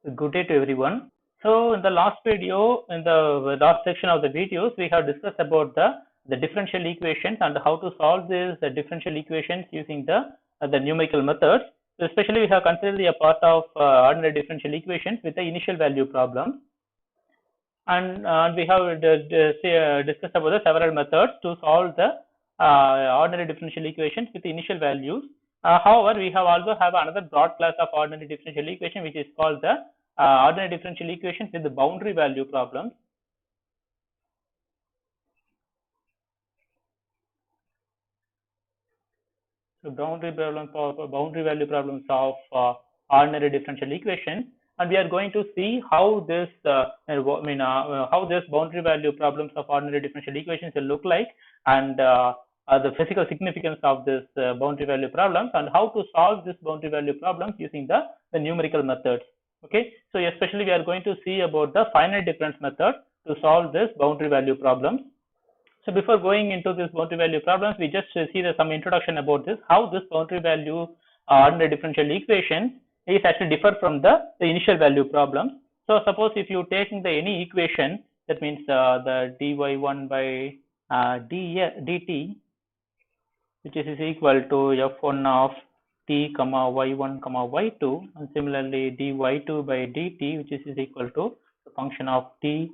Good day to everyone. So in the last video, in the last section of the videos, we have discussed about the differential equations and how to solve these differential equations using the numerical methods. So especially we have considered a part of ordinary differential equations with the initial value problem. And we have discussed about the several methods to solve the ordinary differential equations with the initial values. However, we have also have another broad class of ordinary differential equation, which is called the ordinary differential equations with the boundary value problems. So boundary value problems of ordinary differential equations, and we are going to see how this how this boundary value problems of ordinary differential equations will look like, and the physical significance of this boundary value problems, and how to solve this boundary value problems using the numerical methods. Okay, so especially we are going to see about the finite difference method to solve this boundary value problems. So before going into this boundary value problems, we just see some introduction about this, how this boundary value ordinary differential equations is actually differ from the initial value problems. So suppose if you taking any equation, that means the dy1 by dt, which is equal to f1 of t comma y1 comma y2, and similarly dy2 by dt, which is equal to the function of t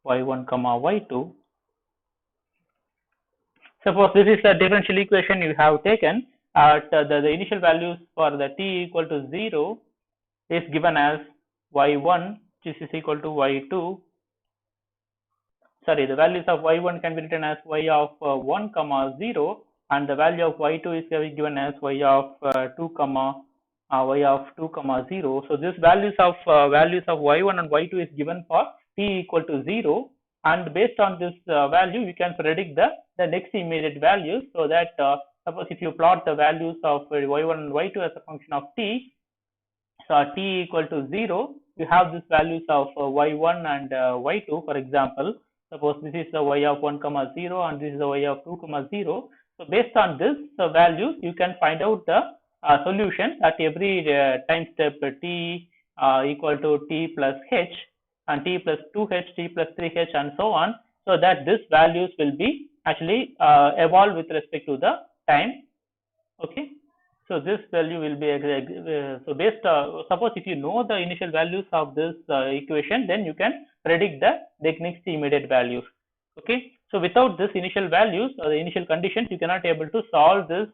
y1 comma y2. Suppose this is the differential equation you have taken at the initial values for the t equal to 0 is given as y1, which is equal to y2. Sorry, the values of y1 can be written as y of 1 comma 0, and the value of y2 is given as y of 2 comma 0. So this values of y1 and y2 is given for t equal to 0, and based on this value you can predict the next immediate values. So that suppose if you plot the values of y1 and y2 as a function of t, so t equal to 0, you have these values of y1 and y2. For example, suppose this is the y of 1 comma 0 and this is the y of 2 comma 0. So based on this values, you can find out the solution at every time step t equal to t plus h, and t plus 2h, t plus 3h, and so on, so that these values will be actually evolve with respect to the time. Okay, so this value will be so based suppose if you know the initial values of this equation, then you can predict the next immediate values. Okay, so without this initial values or the initial conditions, you cannot able to solve this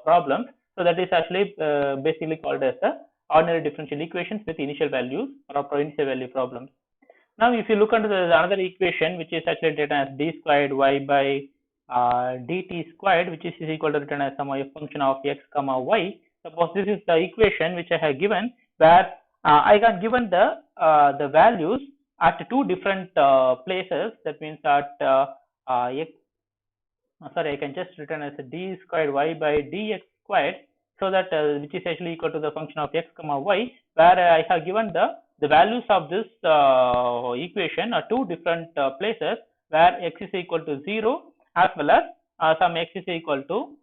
problem. So that is actually basically called as the ordinary differential equations with initial values or initial value problems. Now, if you look into another equation, which is actually written as d squared y by dt squared, which is equal to written as some function of x comma y. Suppose this is the equation which I have given, where I have given the values at two different places. That means at x. Sorry, I can just written as a d squared y by dx squared, so that which is actually equal to the function of x comma y, where I have given the values of this equation are two different places, where x is equal to 0 as well as some x is equal to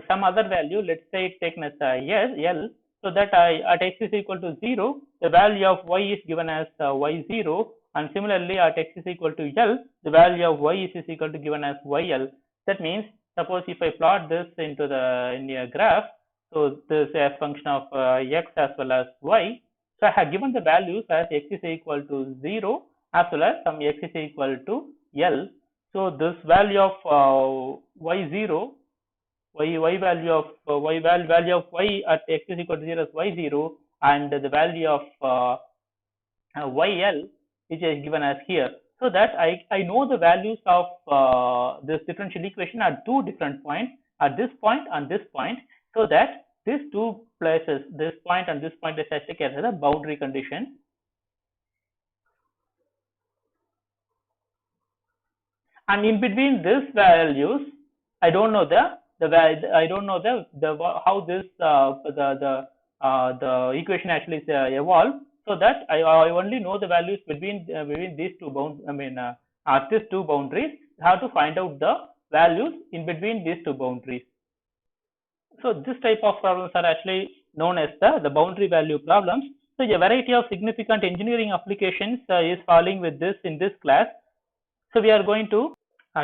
some other value. Let's say it's taken as L, so that at x is equal to 0, the value of y is given as y0, and similarly at x is equal to L, the value of y is equal to given as yl. That means suppose if I plot this into in a graph, so this is a function of x as well as y. So I have given the values as x is equal to 0 as well as some x is equal to L. So this value of y0, value of y at x is equal to 0 is y0, and the value of yl, which is given as here. So that I know the values of this differential equation at two different points, at this point and this point, so that these two places, this point and this point, is taken as a boundary condition. And in between these values, I don't know how this the equation actually is evolved. So that I only know the values between these two at these two boundaries. I have to find out the values in between these two boundaries. So this type of problems are actually known as the boundary value problems. So a variety of significant engineering applications is falling with this in this class. So we are going to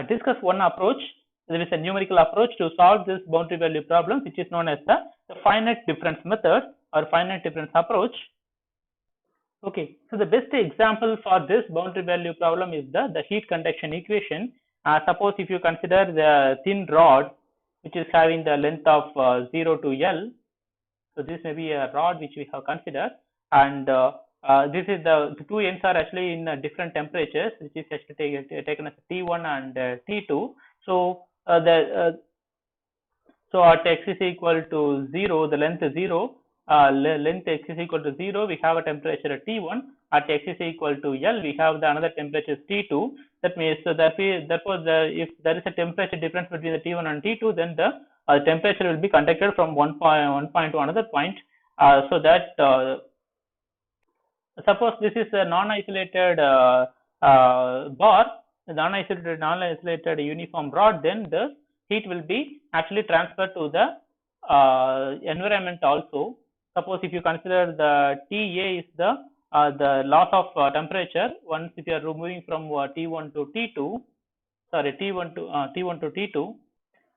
discuss one approach. There is a numerical approach to solve this boundary value problem, which is known as the finite difference method or finite difference approach. Okay, so the best example for this boundary value problem is the heat conduction equation. Suppose if you consider the thin rod which is having the length of 0 to L. So this may be a rod which we have considered, and this is the two ends are actually in different temperatures, which is actually taken as T1 and T2. So so at x is equal to 0, the length is 0, length x is equal to 0, we have a temperature at T1. At x is equal to L, we have the another temperature T2. That means therefore if there is a temperature difference between the T1 and T2, then the temperature will be conducted from one point to another point. So that suppose this is a non-isolated bar, non-isolated uniform rod, then the heat will be actually transferred to the environment also. Suppose if you consider the TA is the loss of temperature once if you are moving from T1 to T2, T1 to T2,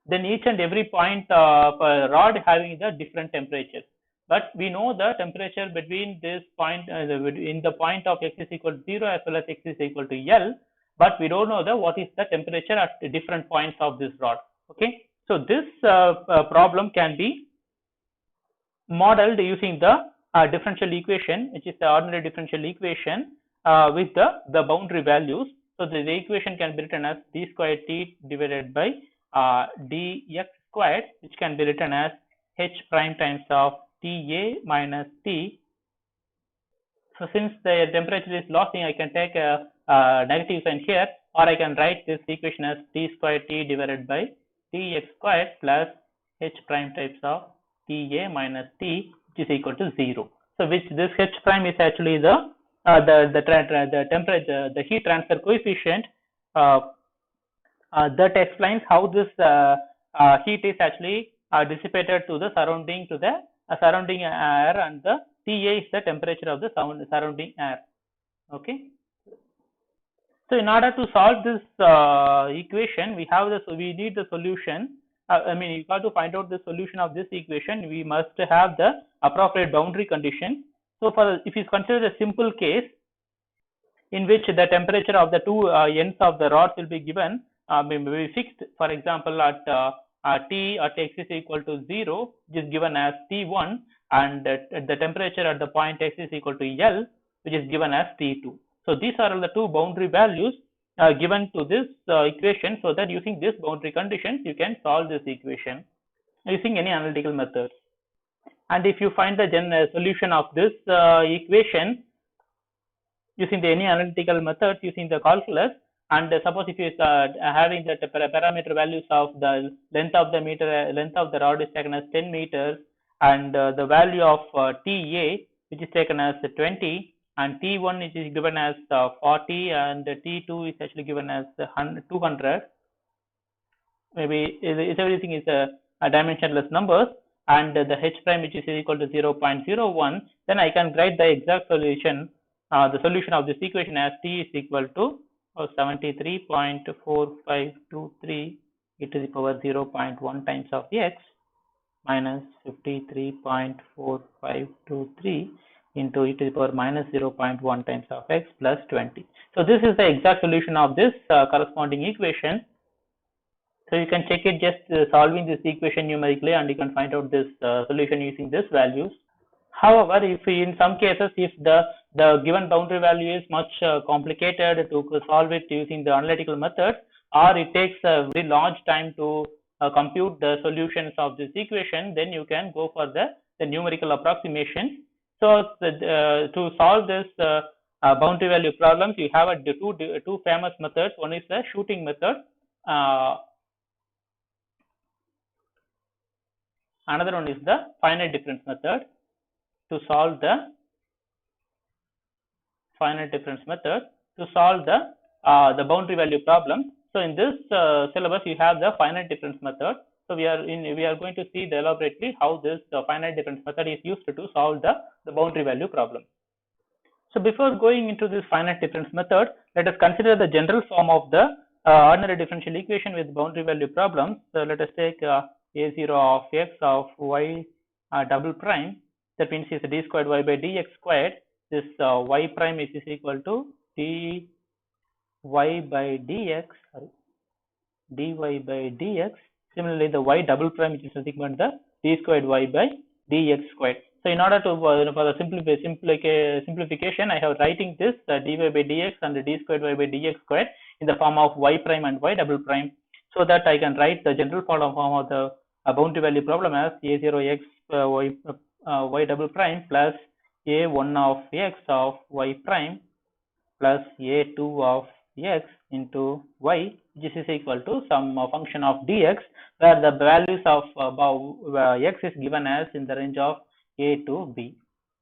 then each and every point of a rod having the different temperatures. But we know the temperature between this point in the point of x is equal to 0 as well as x is equal to L, but we don't know what is the temperature at the different points of this rod. Okay, so this problem can be modeled using the differential equation, which is the ordinary differential equation with the boundary values. So the equation can be written as d squared t divided by dx squared, which can be written as h prime times of Ta minus T. So since the temperature is losing, I can take a negative sign here, or I can write this equation as d squared T divided by dx squared plus h prime times of Ta minus T, which is equal to 0. So which this h prime is actually the temperature, the heat transfer coefficient that explains how this heat is actually dissipated to the surrounding air, and the Ta is the temperature of the surrounding air. Okay. So in order to solve this equation, we need the solution. You have to find out the solution of this equation. We must have the appropriate boundary condition. So if you consider the simple case in which the temperature of the two ends of the rods will be given, may be fixed. For example, at T at x is equal to 0, which is given as T1, and the temperature at the point x is equal to L, which is given as T2. So these are all the two boundary values given to this equation, so that using this boundary conditions you can solve this equation using any analytical methods. And if you find the solution of this equation using any analytical methods using the calculus, and suppose if you having the parameter values of the length of the rod is taken as 10 meters, and the value of Ta, which is taken as 20, and T1 is given as 40, and T2 is actually given as 200. Maybe everything is a dimensionless numbers, and the h prime which is equal to 0.01, then I can write the exact solution, the solution of this equation as T is equal to 73.4523 e to the power 0.1 times of x minus 53.4523 into e to the power minus 0.1 times of x plus 20. So this is the exact solution of this corresponding equation. So you can check it just solving this equation numerically, and you can find out this solution using this values. However, if in some cases if the given boundary value is much complicated to solve it using the analytical method, or it takes a very large time to compute the solutions of this equation, then you can go for the numerical approximation. So to solve this boundary value problems, you have two famous methods. One is the shooting method. Another one is the finite difference method. To solve the finite difference method to solve the boundary value problem. So in this syllabus you have the finite difference method. So we are going to see elaborately how this finite difference method is used to solve the boundary value problem. So before going into this finite difference method, let us consider the general form of the ordinary differential equation with boundary value problems. So let us take a0 of x of y double prime. That means it's d squared y by dx squared. This y prime is equal to dy by dx, sorry, dy by dx. Similarly, the y double prime which is nothing but the d squared y by dx squared. So in order to for the simplification, I have writing this dy by dx and d squared y by dx squared in the form of y prime and y double prime, so that I can write the general form of the boundary value problem as a0 x y double prime plus a1 of x of y prime plus a2 of x into y, which is equal to some function of dx, where the values of x is given as in the range of a to b.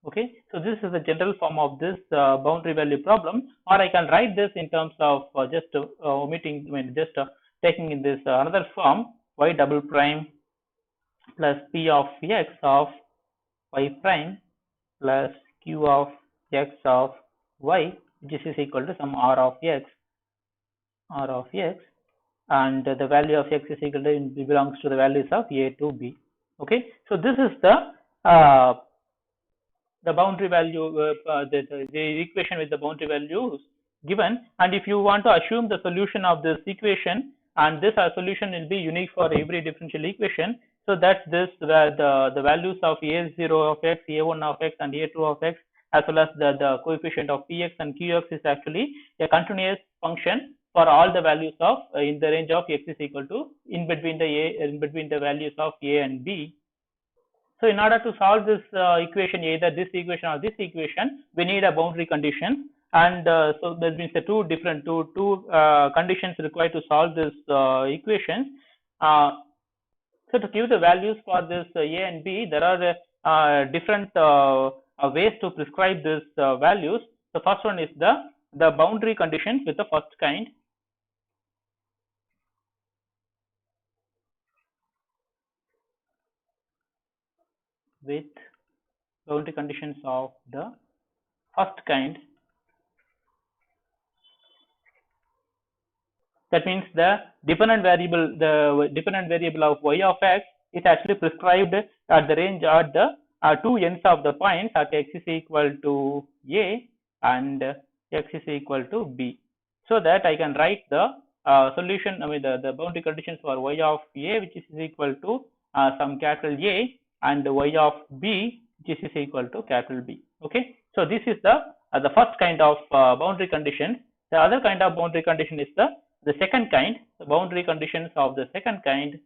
Okay, so this is the general form of this boundary value problem, or I can write this in terms of just taking in this another form, y double prime plus p of x of y prime plus q of x of y, which is equal to some r of x, and the value of x is equal to belongs to the values of a to b. Okay, so this is the boundary value, the equation with the boundary values given, and if you want to assume the solution of this equation, and this solution will be unique for every differential equation, so that this the values of a0 of x, a1 of x and a2 of x, as well as the coefficient of px and qx is actually a continuous function for all the values of in the range of x is equal to in between the values of a and b. So in order to solve this equation, either this equation or this equation, we need a boundary condition, and so that means the two conditions required to solve this equation. So to give the values for this a and b, there are different ways to prescribe these values. The first one is the boundary conditions with the first kind. With boundary conditions of the first kind, that means the dependent variable of y of x is actually prescribed at the range at the two ends of the points at x is equal to a and x is equal to b, so that I can write the solution, the boundary conditions for y of a, which is equal to some capital A, and y of b, which is equal to capital B. Okay, so this is the first kind of boundary condition. The other kind of boundary condition is the second kind, the boundary conditions of the second kind,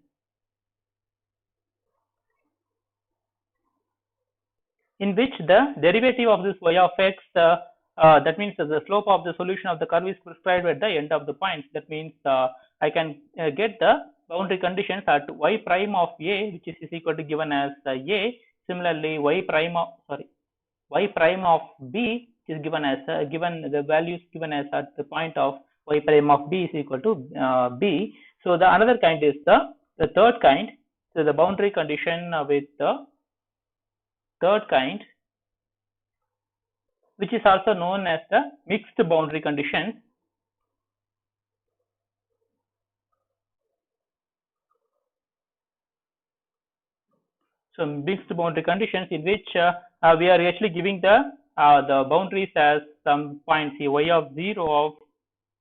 in which the derivative of this y of x, that means the slope of the solution of the curve is prescribed at the end of the points. That means I can get the boundary conditions at y prime of a, which is equal to given as a. Similarly, y prime of b is given as the values given as at the point of y prime of b is equal to b. So the another kind is the third kind. So the boundary condition with the third kind, which is also known as the mixed boundary conditions. So mixed boundary conditions, in which we are actually giving the boundaries as some points y of 0 of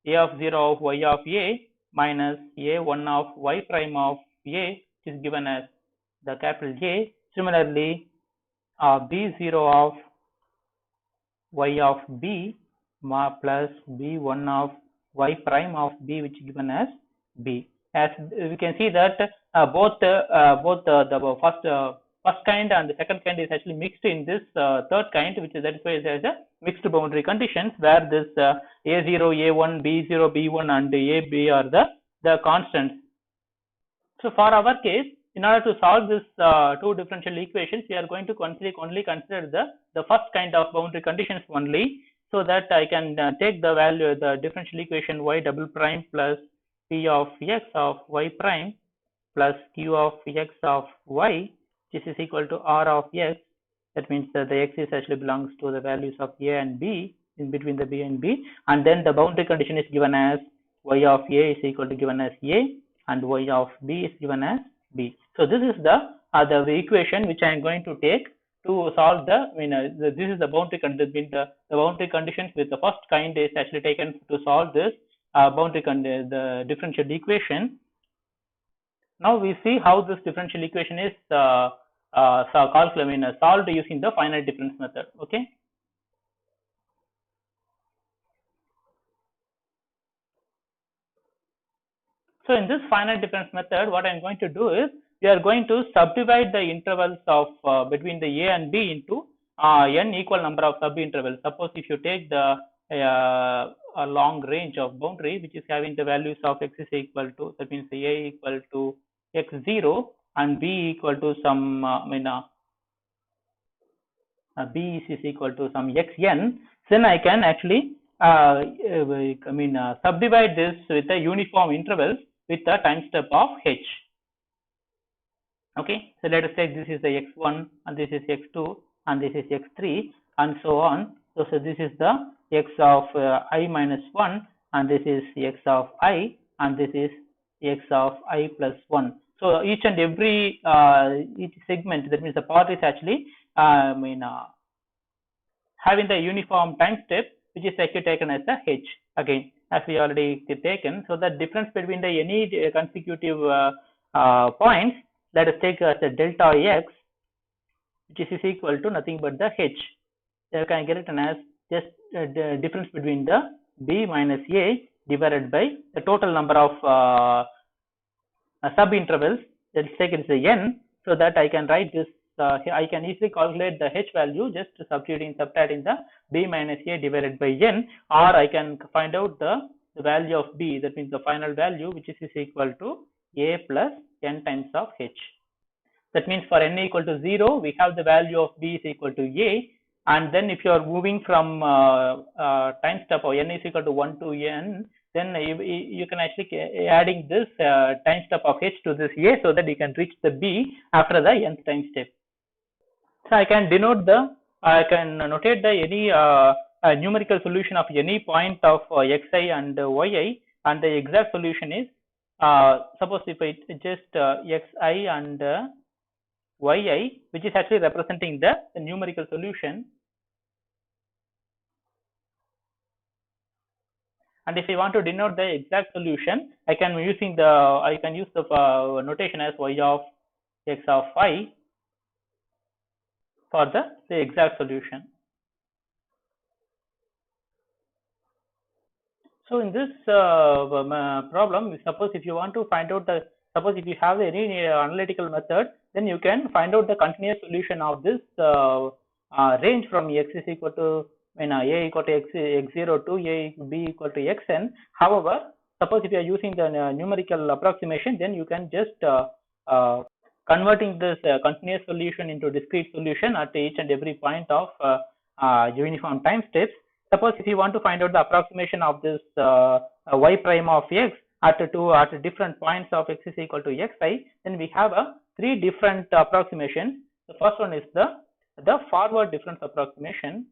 a of 0 of y of a minus a1 of y prime of a, which is given as the capital A. Similarly, b0 of y of b plus b1 of y prime of b, which is given as b. As we can see that both the first kind and the second kind is actually mixed in this third kind, which is that is why it has a mixed boundary conditions, where this a0, a1, b0, b1 and ab are the constants. So for our case, in order to solve this two differential equations, we are going to only consider the first kind of boundary conditions only, so that I can take the value of the differential equation y double prime plus p of x of y prime plus q of x of y, this is equal to r of x. That means that the x is actually belongs to the values of a and b, in between the b and b, and then the boundary condition is given as y of a is equal to given as a and y of b is given as b. So this is the equation which I am going to take to solve this is the boundary condition. The boundary conditions with the first kind is actually taken to solve this the differential equation. Now we see how this differential equation is solved using the finite difference method. Okay. So in this finite difference method, what I am going to do is we are going to subdivide the intervals of between the a and b into n equal number of subintervals. Suppose if you take the a long range of boundary which is having the values of x is equal to, that means a equal to x0 and b equal to some b is equal to some xn, then I can actually subdivide this with a uniform intervals with a time step of h. Okay, so let us say this is the x1 and this is x2 and this is x3 and so on. So this is the x of I minus 1 and this is x of I and this is x of I plus 1. So each and every each segment, that means the part is actually having the uniform time step which is actually taken as a h again, as we already taken. So the difference between the any consecutive points, let us take as a delta x, which is equal to nothing but the h. You can get it as just the difference between the b minus a divided by the total number of subintervals. Let's take it as a n, so that I can write this. I can easily calculate the h value just subtracting the b minus a divided by n, or I can find out the value of b, that means the final value, which is equal to a plus n times of h. That means for n equal to 0, we have the value of b is equal to a, and then if you are moving from time step of n is equal to 1 to n, then you can actually adding this time step of h to this a, so that you can reach the b after the nth time step. So I can denote I can notate the any numerical solution of any point of xi and yi, and the exact solution is suppose if it just xi and yi, which is actually representing the numerical solution. And if I want to denote the exact solution, I can use the notation as y of x of I for the exact solution. So in this problem, suppose if you want to find out suppose if you have any analytical method, then you can find out the continuous solution of this range from x is equal to a equal to x0 to b equal to xn. However, suppose if you are using the numerical approximation, then you can just converting this continuous solution into discrete solution at each and every point of uniform time steps. Suppose if you want to find out the approximation of this y prime of x at different points of x is equal to xi, then we have three different approximations. The first one is the forward difference approximation.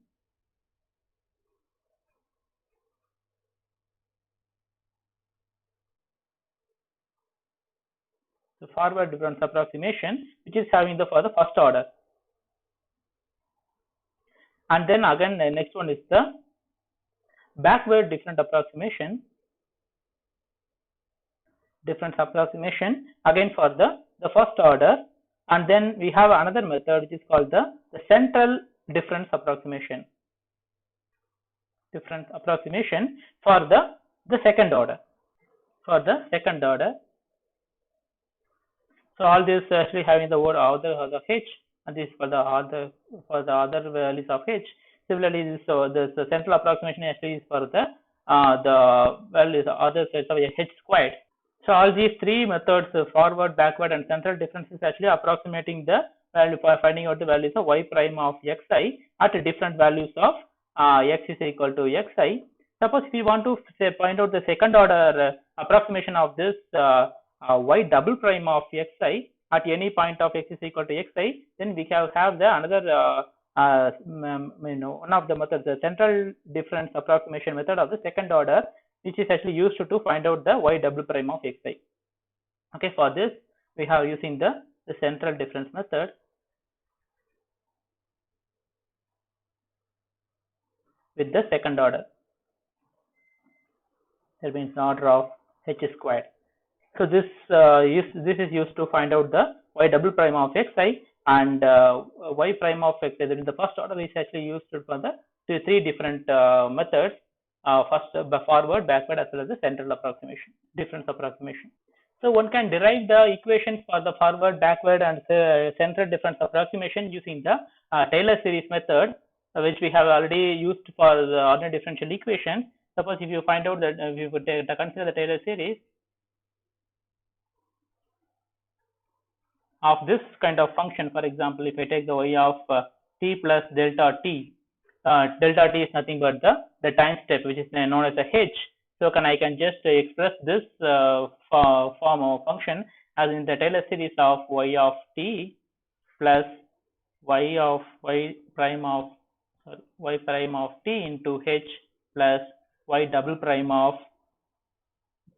The forward difference approximation, which is having for the first order. And then again the next one is the backward difference approximation. Difference approximation again for the first order. And then we have another method which is called the central difference approximation. Difference approximation for the second order. For the second order. So all this actually having the word other h, and this for the other values of h. Similarly, so the central approximation actually is for the values other sets of h squared. So all these three methods, forward, backward, and central difference, is actually approximating the value for finding out the values of y prime of xi at different values of x is equal to xi. Suppose if you want to find out the second order approximation of this y double prime of xi at any point of x is equal to xi, then we have the another one of the methods, the central difference approximation method of the second order, which is actually used to find out the y double prime of xi. Okay, for this we have using the central difference method with the second order. That means the order of h squared. So this is used to find out the y double prime of xi, and y prime of xi. That is the first order is actually used for the three different methods. First, forward, backward, as well as the central approximation, difference approximation. So one can derive the equations for the forward, backward, and central difference approximation using the Taylor series method, which we have already used for the ordinary differential equation. Suppose if you find out that if you would consider the Taylor series of this kind of function, for example, if I take the y of t plus delta t, delta t is nothing but the time step, which is known as a h. So I can just express this form of function as in the Taylor series of y of t plus y prime of t into h plus y double prime of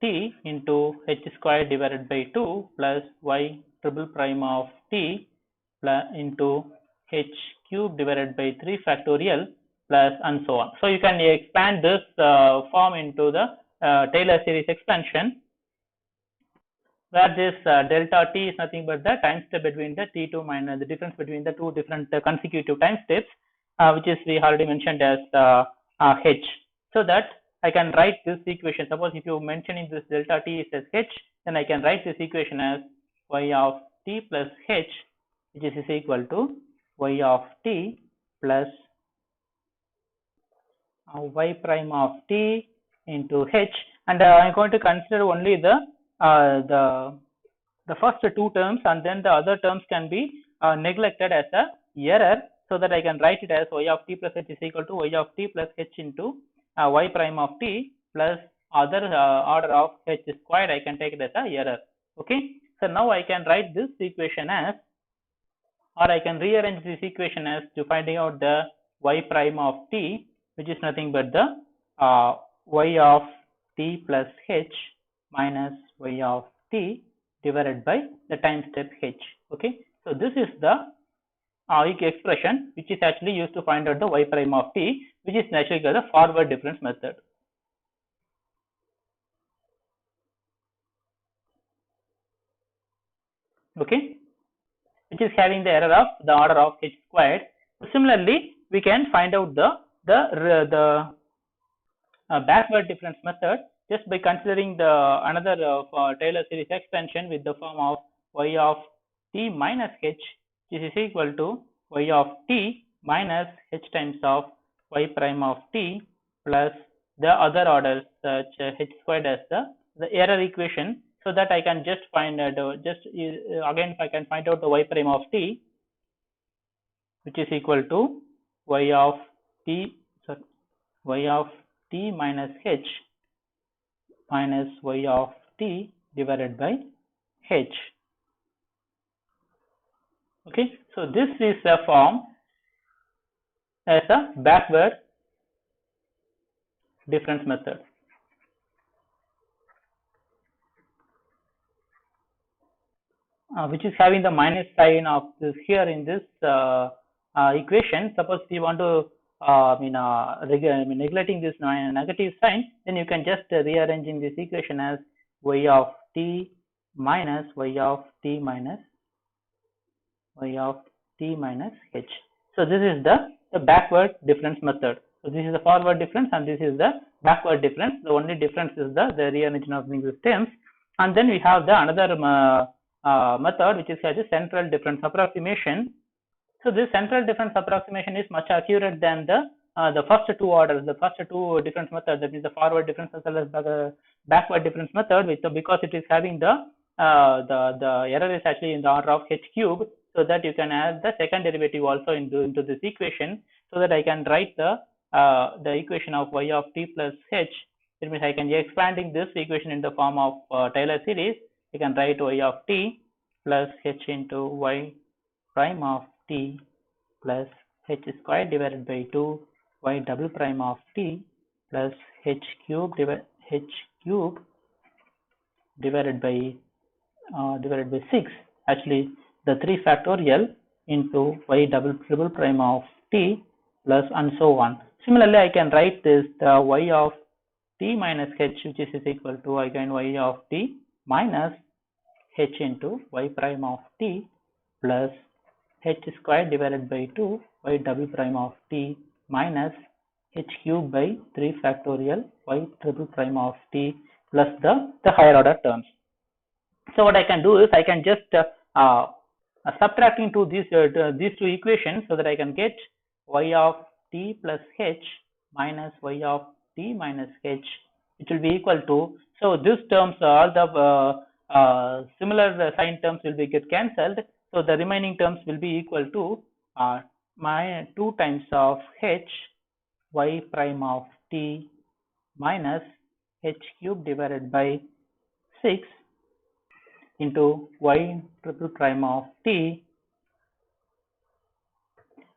t into h squared divided by 2 plus y triple prime of t plus into h cube divided by 3 factorial plus and so on. So you can expand this form into the Taylor series expansion, where this delta t is nothing but the time step between the t2 minus the difference between the two different consecutive time steps, which is we already mentioned as h. So that I can write this equation. Suppose if you mentioning this delta t is as h, then I can write this equation as y of t plus h, which is equal to y of t plus y prime of t into h, and I am going to consider only the first two terms, and then the other terms can be neglected as a error, so that I can write it as y of t plus h is equal to y of t plus h into y prime of t plus other order of h squared. I can take it as a error. Okay, so now I can write this equation as, or I can rearrange this equation as to finding out the y prime of t, which is nothing but the y of t plus h minus y of t divided by the time step h. Okay, so this is the expression which is actually used to find out the y prime of t, which is naturally called the forward difference method. Okay, which is having the error of the order of h squared. Similarly, we can find out the backward difference method just by considering the another Taylor series expansion with the form of y of t minus h, which is equal to y of t minus h times of y prime of t plus the other orders such h squared as the error equation, so that I can just find again I can find out the y prime of t, which is equal to y of t minus h minus y of t divided by h. Okay, so this is a form as a backward difference method. Which is having the minus sign of this here in this equation. Suppose you want to neglecting this negative sign, then you can just rearranging this equation as y of t minus y of t minus h. So this is the backward difference method. So this is the forward difference and this is the backward difference. The only difference is the rearrangement of these terms. And then we have the another method which is has a central difference approximation. So this central difference approximation is much accurate than the first two orders, the first two difference methods, that is the forward difference as well as the backward difference method, because it is having the error is actually in the order of h cube, so that you can add the second derivative also into this equation, so that I can write the equation of y of t plus h. It means I can be expanding this equation in the form of Taylor series, you can write y of t plus h into y prime of t plus h squared divided by 2 y double prime of t plus h cube divided by 6, actually the 3 factorial into y double triple prime of t plus and so on. Similarly, I can write this the y of t minus h, which is equal to again y of t minus h into y prime of t plus h squared divided by 2 y double prime of t minus h cube by 3 factorial y triple prime of t plus the higher order terms. So what I can do is I can just subtracting to these two equations so that I can get y of t plus h minus y of t minus h, which will be equal to, so these terms, all the similar sign terms will be get cancelled, so the remaining terms will be equal to my 2 times of h y prime of t minus h cube divided by 6 into y triple prime of t,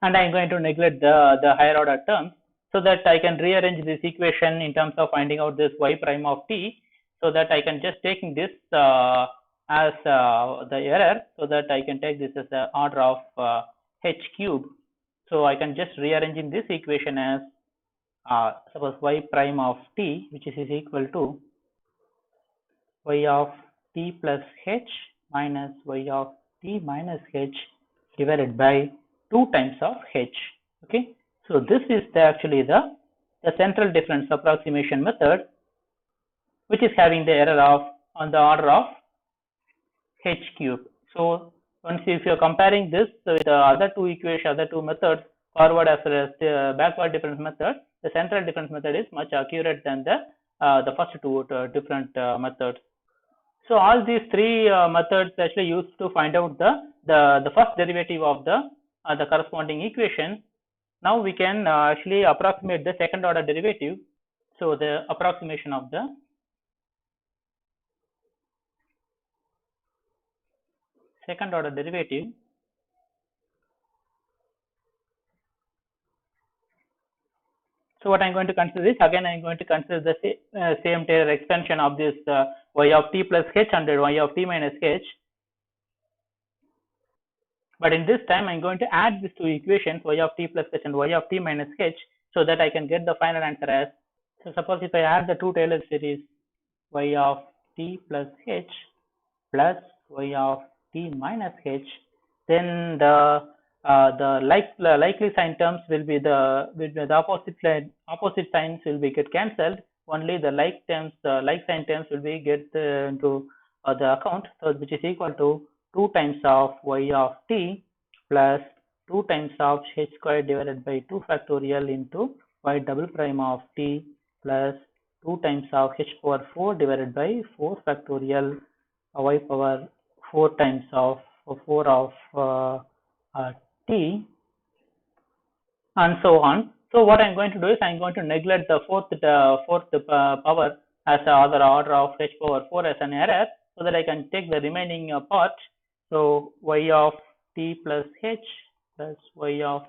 and I am going to neglect the higher order terms so that I can rearrange this equation in terms of finding out this y prime of t, so that I can just taking this as the error, so that I can take this as the order of h cube. So I can just rearrange in this equation as suppose y prime of t, which is equal to y of t plus h minus y of t minus h divided by 2 times of h. Okay, so this is actually the central difference approximation method, which is having the error of on the order of h cube. So once if you are comparing this with the other two equations, other two methods, forward as well as the backward difference method, the central difference method is much accurate than the first two different methods. So all these three methods actually used to find out the first derivative of the corresponding equation. Now we can actually approximate the second order derivative. So the approximation of the second order derivative. So what I am going to consider is, again I am going to consider the same Taylor expansion of this y of t plus h under y of t minus h. But in this time I am going to add these two equations, y of t plus h and y of t minus h, so that I can get the final answer as, so suppose if I add the two Taylor series y of t plus h plus y of t minus h, then the likely sign terms will be the opposite signs will be get cancelled. Only the like sign terms will be get into the account, so which is equal to 2 times of y of t plus 2 times of h squared divided by 2 factorial into y double prime of t plus 2 times of h power 4 divided by 4 factorial y power 4 times of 4 of t, and so on. So what I am going to do is I am going to neglect the fourth power as other order of h power 4 as an error, so that I can take the remaining part. So y of t plus h plus y of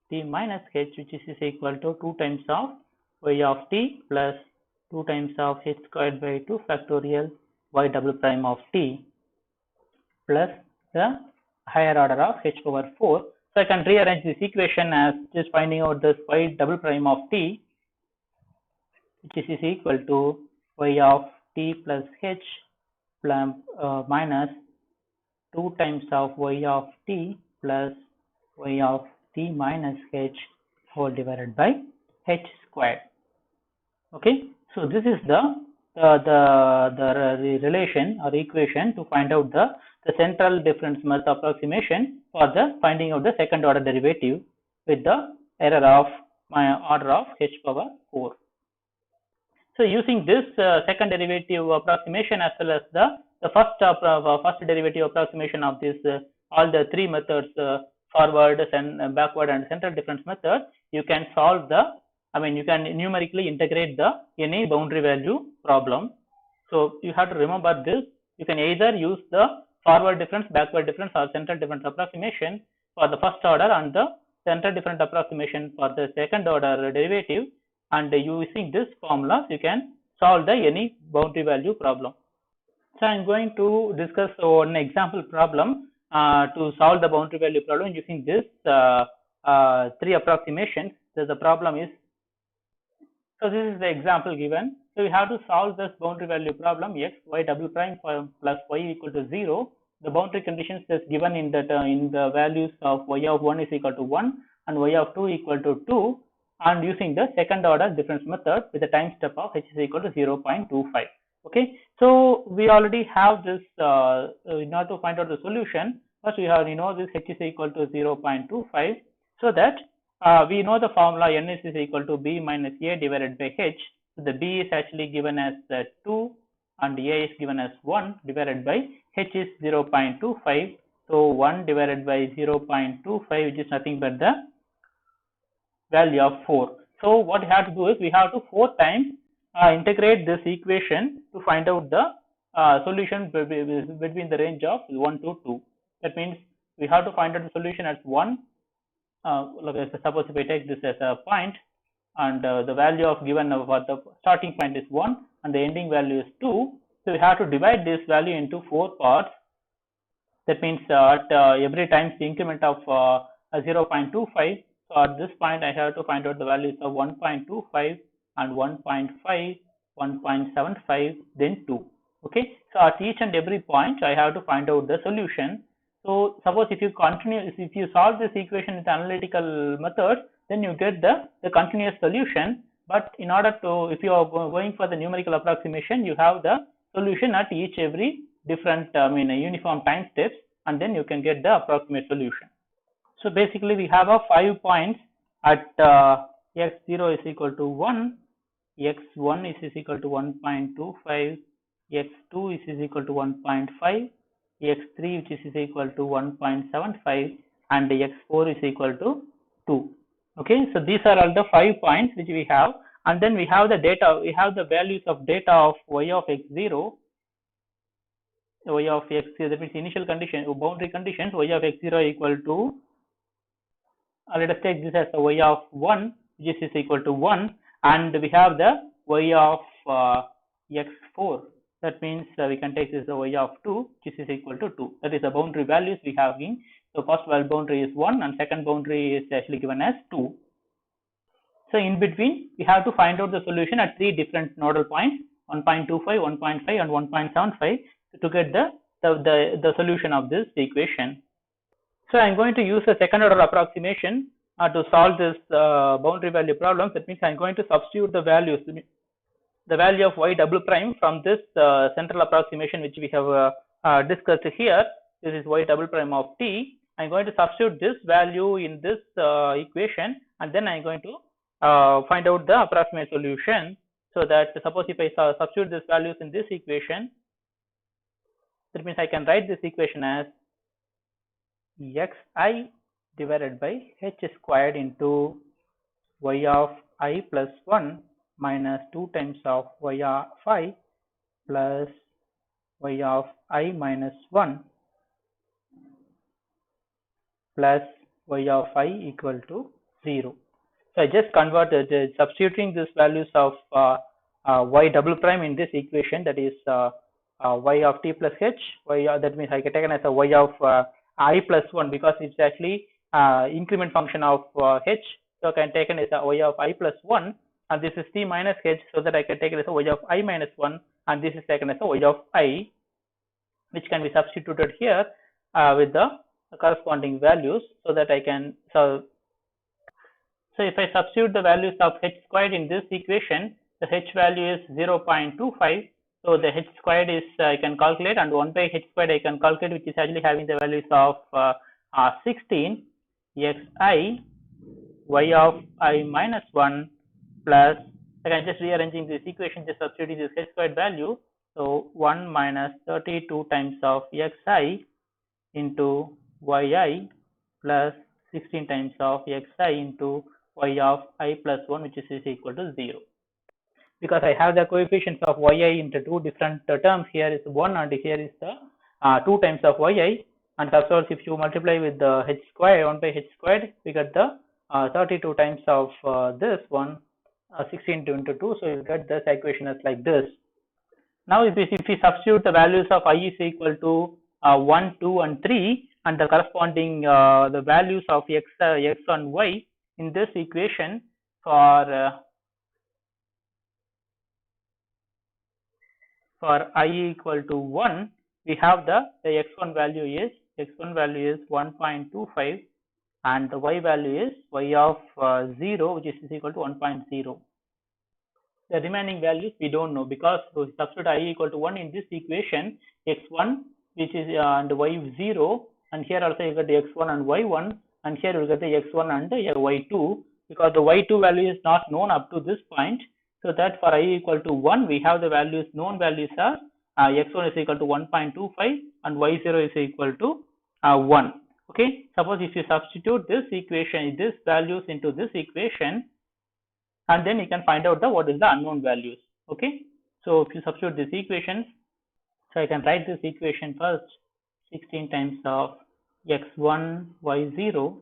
t minus h, which is equal to 2 times of y of t plus 2 times of h squared by 2 factorial y double prime of t plus the higher order of h power 4. So I can rearrange this equation as just finding out this y double prime of t, which is equal to y of t plus h plus minus 2 times of y of t plus y of t minus h whole divided by h squared. Okay, so this is the relation or equation to find out the central difference method approximation for the finding out the second order derivative with the error of my order of h power 4. So using this second derivative approximation as well as the first derivative approximation of this all the three methods, forward and backward and central difference method, you can solve you can numerically integrate any boundary value problem. So you have to remember this. You can either use the forward difference, backward difference, or central difference approximation for the first order and the central difference approximation for the second order derivative, and using this formula you can solve the any boundary value problem. So I am going to discuss one example problem to solve the boundary value problem using this three approximations. So the problem is, so this is the example given. So we have to solve this boundary value problem x y double prime plus y equal to 0. The boundary conditions is given in that in the values of y of 1 is equal to 1 and y of 2 equal to 2, and using the second order difference method with the time step of h is equal to 0.25. Okay, so we already have this in order to find out the solution. First we have this h is equal to 0.25, so that we know the formula n is equal to b minus a divided by h. So the b is actually given as 2 and a is given as 1 divided by h is 0.25. So 1 divided by 0.25, which is nothing but the value of 4. So what we have to do is we have to 4 times integrate this equation to find out the solution between the range of 1 to 2. That means we have to find out the solution at 1. Suppose if I take this as a point, and the value of given what the starting point is 1 and the ending value is 2. So we have to divide this value into 4 parts. That means at every times the increment of 0.25. So at this point I have to find out the values of 1.25 and 1.5, 1.75, then 2. Okay, so at each and every point I have to find out the solution. So suppose if you solve this equation with analytical methods, then you get the continuous solution. But in order to, if you are going for the numerical approximation, you have the solution at every different uniform time steps, and then you can get the approximate solution. So basically we have 5 points at x0 is equal to 1, x1 is equal to 1.25, x2 is equal to 1.5, x3 which is equal to 1.75, and x4 is equal to 2. Okay, so these are all the 5 points which we have, and then we have the data. We have the values of data of y of x0, y of x0. That means initial condition, boundary conditions. Y of x0 equal to let us take this as a y of 1, which is equal to 1, and we have the y of x4. That means we can take this as a y of 2, which is equal to 2. That is the boundary values we have in. So first boundary is 1 and second boundary is actually given as 2. So in between we have to find out the solution at 3 different nodal points, 1.25, 1.5 and 1.75, to get the solution of this equation. So I am going to use a second order approximation to solve this boundary value problem. That means I am going to substitute the values, the value of y double prime from this central approximation which we have discussed here. This is y double prime of t. I am going to substitute this value in this equation, and then I am going to find out the approximate solution. So that suppose if I substitute these values in this equation, that means I can write this equation as xi divided by h squared into y of I plus 1 minus 2 times of y of I plus y of I minus 1 plus y of I equal to 0. So I just converted, substituting these values of y double prime in this equation, that is y of t plus h, that means I can take it as a y of I plus 1, because it's actually increment function of h. So I can take it as a y of I plus 1, and this is t minus h, so that I can take it as a y of I minus 1, and this is taken as a y of I, which can be substituted here with the corresponding values, so that I can solve. So if I substitute the values of h squared in this equation, the h value is 0.25. So the h squared is I can calculate, and 1 by h squared I can calculate, which is actually having the values of 16 xi y of I minus 1 plus, I can just rearranging this equation, just substituting this h squared value. So 1 minus 32 times of xi into yi plus 16 times of xi into y of I plus 1, which is equal to 0. because I have the coefficients of yi into two different terms. Here is 1 and here is the 2 times of yi, and of course if you multiply with the h square, 1 by h squared, we get the 32 times of this one, 16 into 2, so you get this equation as like this. Now if we substitute the values of I is equal to 1, 2 and 3 and the corresponding the values of x and y in this equation for I equal to 1, we have the x1 value is 1.25 and the y value is y of 0, which is equal to 1.0. The remaining values we don't know, because we substitute I equal to 1 in this equation, x1 which is and y 0, and here also you get the x1 and y1, and here you get the x1 and the y2, because the y2 value is not known up to this point. So that for I equal to 1, we have the values, known values are x1 is equal to 1.25 and y0 is equal to 1. Okay, suppose if you substitute this equation, these values into this equation, and then you can find out what is the unknown values. Okay, so if you substitute these equations, so I can write this equation first, 16 times of x1 y0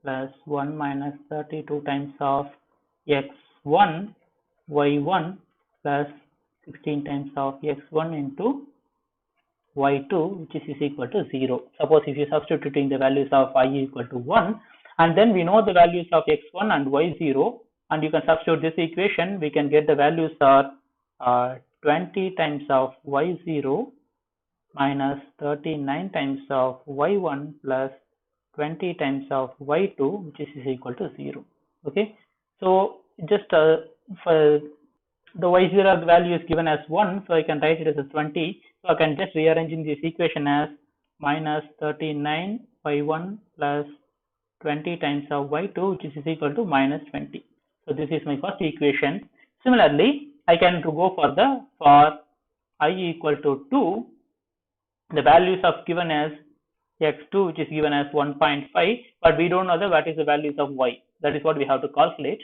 plus 1 minus 32 times of x1 y1 plus 16 times of x1 into y2, which is equal to 0. Suppose if you substituting the values of I equal to 1, and then we know the values of x1 and y0, and you can substitute this equation, we can get the values are 20 times of y0 minus 39 times of y1 plus 20 times of y2, which is equal to 0. Okay, so just for the y0 value is given as 1, so I can write it as 20. So I can just rearrange in this equation as minus 39 y1 plus 20 times of y2, which is equal to minus 20. So this is my first equation. Similarly, I can go for I equal to 2, the values of given as x2, which is given as 1.5, but we don't know what is the values of y. That is what we have to calculate.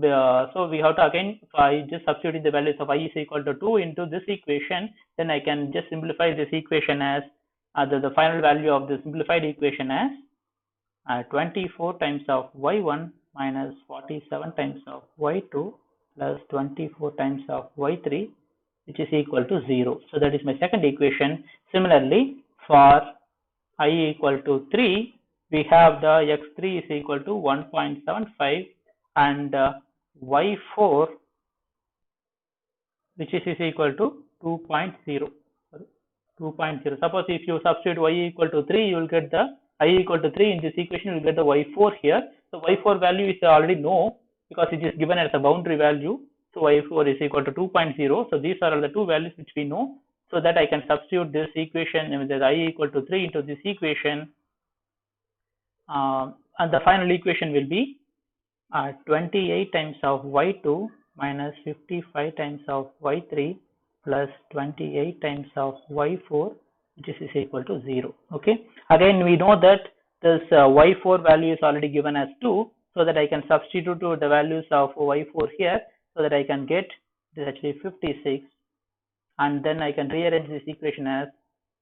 So we have to again, I just substituting the values of I is equal to 2 into this equation, then I can just simplify this equation as the final value of the simplified equation as 24 times of y1 minus 47 times of y2 plus 24 times of y3, which is equal to 0. So that is my second equation. Similarly, for I equal to 3, we have the x3 is equal to 1.75 and y4, which is equal to 2.0. Suppose if you substitute y equal to 3, you will get the I equal to 3 in this equation, you will get the y4 here. So y4 value is already known because it is given as a boundary value. So y4 is equal to 2.0. So these are all the two values which we know. So that I can substitute this equation with I equal to 3 into this equation, and the final equation will be 28 times of y2 minus 55 times of y3 plus 28 times of y4, which is equal to 0. Okay, again we know that this y4 value is already given as 2, so that I can substitute the values of y4 here, so that I can get this actually 56, and then I can rearrange this equation as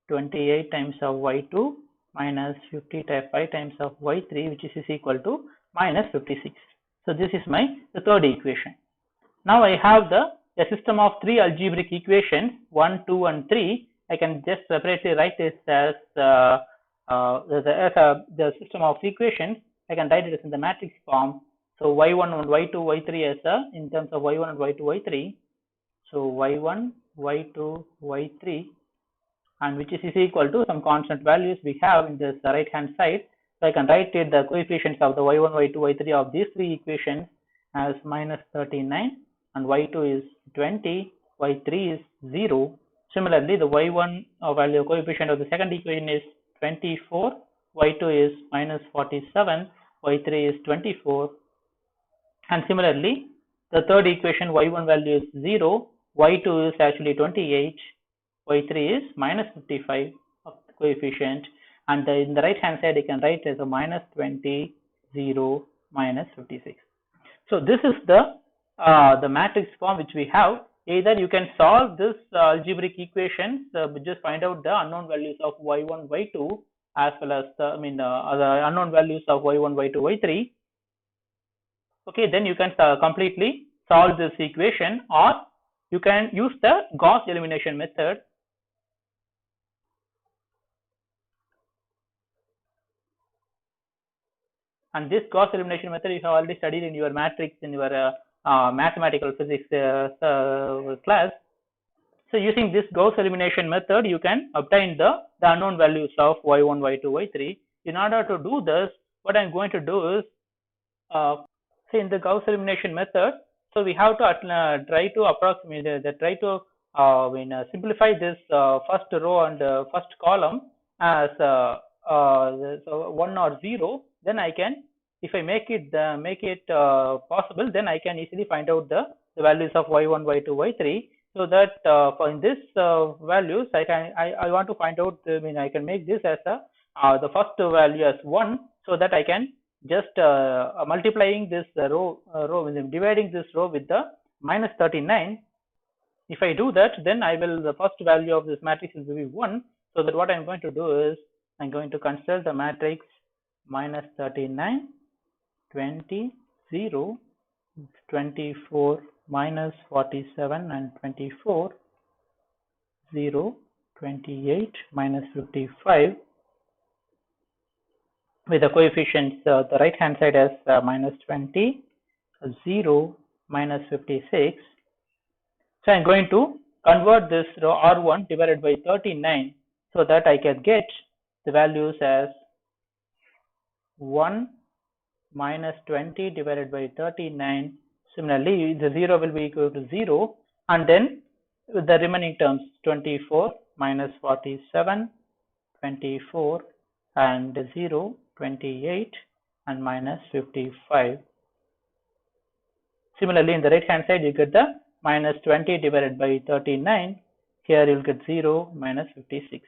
28 times of y2 minus 55 times of y3, which is equal to minus 56. So this is the third equation. Now I have the system of three algebraic equations, 1, 2 and 3. I can just separately write this as the system of equations. I can write it as in the matrix form. So y1 and y2, y3 as in terms of y1 and y2, y3. So y1, y2, y3, and which is equal to some constant values we have in this right hand side. So I can write it the coefficients of the y1, y2, y3 of these three equations as minus 39, and y2 is 20, y3 is 0. Similarly, the y1 value coefficient of the second equation is 24, y2 is minus 47, y3 is 24. And similarly, the third equation y1 value is 0, y2 is actually 28, y3 is minus 55 of the coefficient, and in the right hand side I can write as a minus 20, 0, minus 56. So this is the the matrix form which we have, either you can solve this algebraic equations, just find out the unknown values of y1, y2, as well as the the unknown values of y1, y2, y3. Okay, then you can completely solve this equation, or you can use the Gauss elimination method. And this Gauss elimination method you have already studied in your matrix in your mathematical physics class. So using this Gauss elimination method, you can obtain the unknown values of y1, y2, y3. In order to do this, what I'm going to do is, say in the Gauss elimination method, so we have to try to approximate, simplify this first row and first column as so 1 or 0. Then I can, if I make it possible, then I can easily find out the values of y1, y2, y3. So that for in this values, I want to find out. I can make this as the first value as 1, so that I can just multiplying this dividing this row with the minus 39. If I do that, then the first value of this matrix will be 1. So that what I'm going to do is, I'm going to consider the matrix minus 39, 20, 0, 24, minus 47, and 24, 0, 28, minus 55, with the coefficients, the right hand side as minus 20, 0, minus 56. So I'm going to convert this row R1 divided by 39, so that I can get the values as 1 minus 20 divided by 39. Similarly, the 0 will be equal to 0, and then with the remaining terms 24 minus 47, 24, and 0, 28, and minus 55. Similarly, in the right hand side, you get the minus 20 divided by 39. Here you will get 0, minus 56.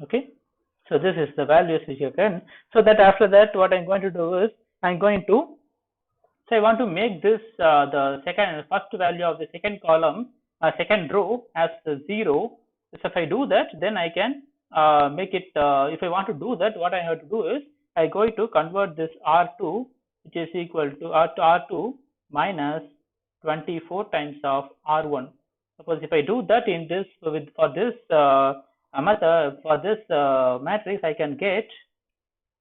Okay. So this is the values which you can. So that after that, what I'm going to do is, I'm going to, so I want to make this the first value of the second column, second row as 0. So if I do that, then I can make it. If I want to do that, what I have to do is, I'm going to convert this R2, which is equal to R2 minus 24 times of R1. Suppose if I do that in this for this method, for this matrix, I can get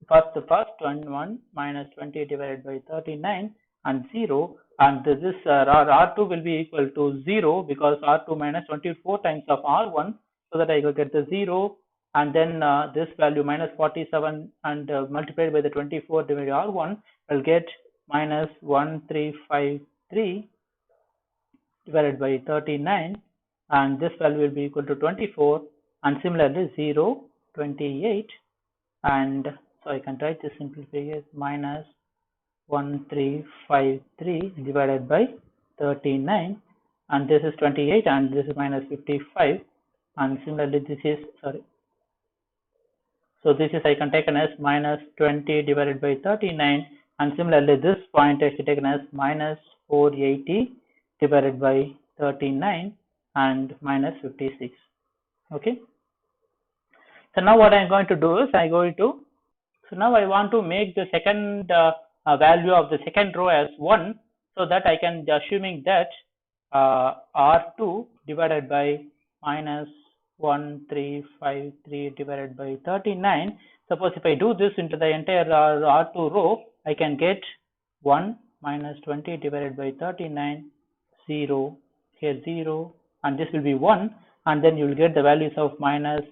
the first 1 minus 20 divided by 39 and 0, and this R2 will be equal to 0, because R2 minus 24 times of R1, so that I will get the 0, and then this value minus 47 and multiplied by the 24 divided by R1, will get minus 1353 divided by 39, and this value will be equal to 24, and similarly 0, 28, and so I can write this simplification as minus 1353 divided by 39, and this is 28, and this is minus 55, and similarly this is, so this is I can take as minus 20 divided by 39, and similarly this point I should take as minus 480 divided by 39 and minus 56. Okay. So now what I'm going to do is, so now I want to make the second value of the second row as 1, so that I can, assuming that R2 divided by minus 1353 divided by 39. Suppose if I do this into the entire R2 row, I can get 1 minus 20 divided by 39, 0, here 0, and this will be 1, and then you will get the values of minus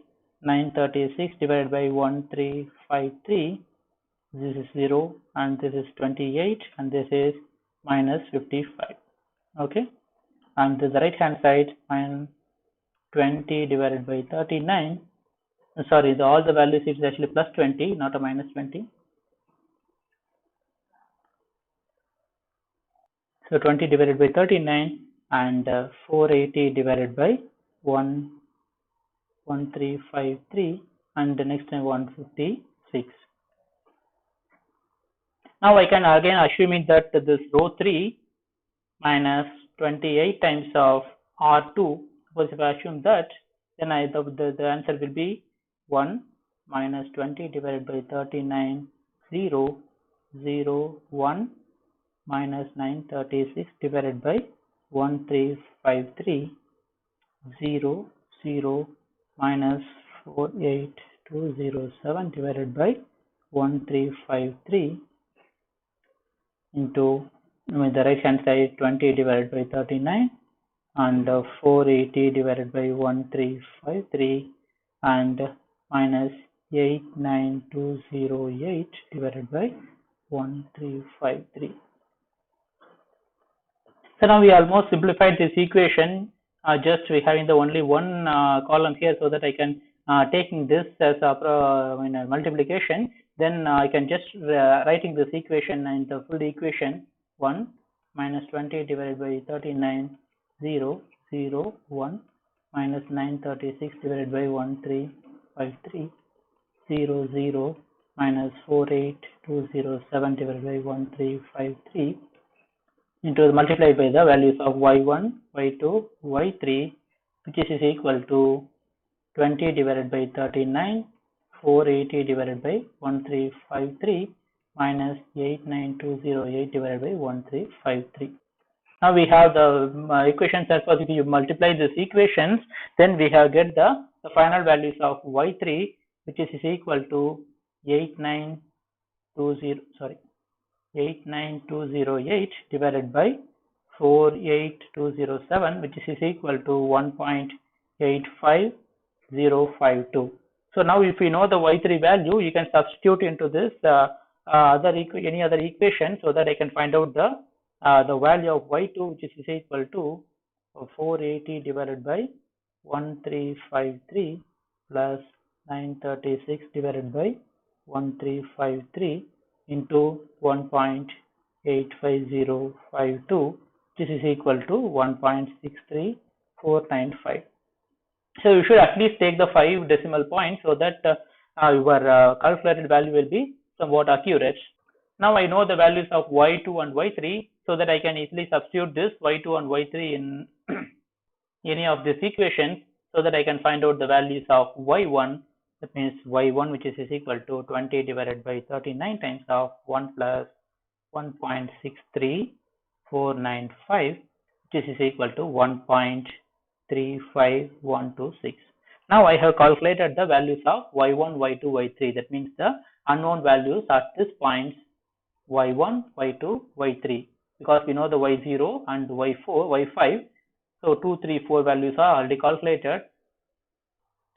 936 divided by 1353. This is 0, and this is 28, and this is minus 55. Okay, and the right hand side, minus 20 divided by 39. Sorry, all the values is actually plus 20, not a minus 20. So 20 divided by 39 and 480 divided by 1353, and the next time 156. Now I can again assuming that this row 3, minus 28 times of R2. Suppose if I assume that, then the answer will be 1 minus 20 divided by 39, 0, 0, 1 minus 936 divided by 1353, 0, 0 minus 48207 divided by 1353 into the right hand side 20 divided by 39 and 480 divided by 1353 and minus 89208 divided by 1353. So now we almost simplified this equation. Just we having the only one column here, so that I can taking this as a multiplication. Then I can just writing this equation and the full equation 1 minus 20 divided by 39, 0, 0, 1 minus 936 divided by 1353, 0, 0 minus 48207 divided by 1353 into multiplied by the values of y1, y2, y3, which is equal to 20 divided by 39, 480 divided by 1353 minus 89208 divided by 1353. Now we have the equations as well. If you multiply these equations, then we have get the final values of y3, which is equal to 89208 divided by 48207, which is equal to 1.85052. So now if we know the y3 value, you can substitute into this any other equation, so that I can find out the value of y2, which is equal to 480 divided by 1353 plus 936 divided by 1353 into 1.85052, this is equal to 1.63495. So you should at least take the 5 decimal points, so that your calculated value will be somewhat accurate. Now I know the values of y2 and y3, so that I can easily substitute this y2 and y3 in any of these equations, so that I can find out the values of y1. That means y1, which is equal to 20 divided by 39 times of 1 plus 1.63495, which is equal to 1.35126. Now I have calculated the values of y1, y2, y3. That means the unknown values at this points y1, y2, y3, because we know the y0 and y4, y5. So 2, 3, 4 values are already calculated.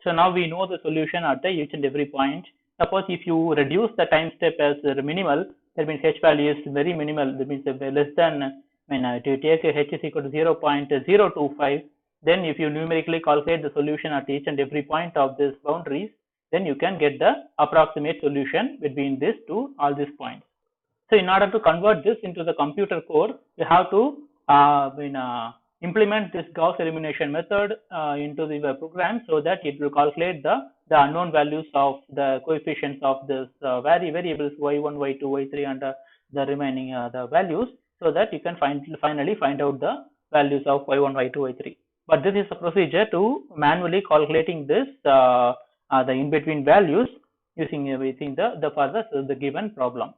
So now we know the solution at each and every point. Suppose if you reduce the time step as minimal, that means h value is very minimal. That means less than, if you take h is equal to 0.025, then if you numerically calculate the solution at each and every point of these boundaries, then you can get the approximate solution between these two, all these points. So in order to convert this into the computer code, you have to implement this Gauss elimination method into the program, so that it will calculate the unknown values of the coefficients of this variables y1, y2, y3 and the remaining the values, so that you can finally find out the values of y1, y2, y3. But this is a procedure to manually calculating this the in between values using the given problem.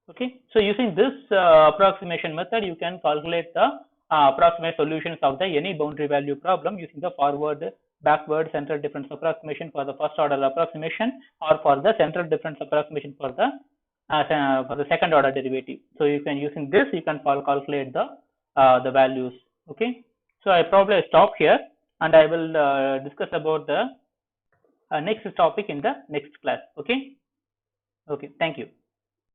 Okay, so using this approximation method, you can calculate the approximate solutions of the any boundary value problem using the forward, backward, central difference approximation for the first order approximation, or for the central difference approximation for the second order derivative. So you can, using this, you can calculate the values. Okay, so I probably stop here, and I will discuss about the next topic in the next class. Okay, thank you.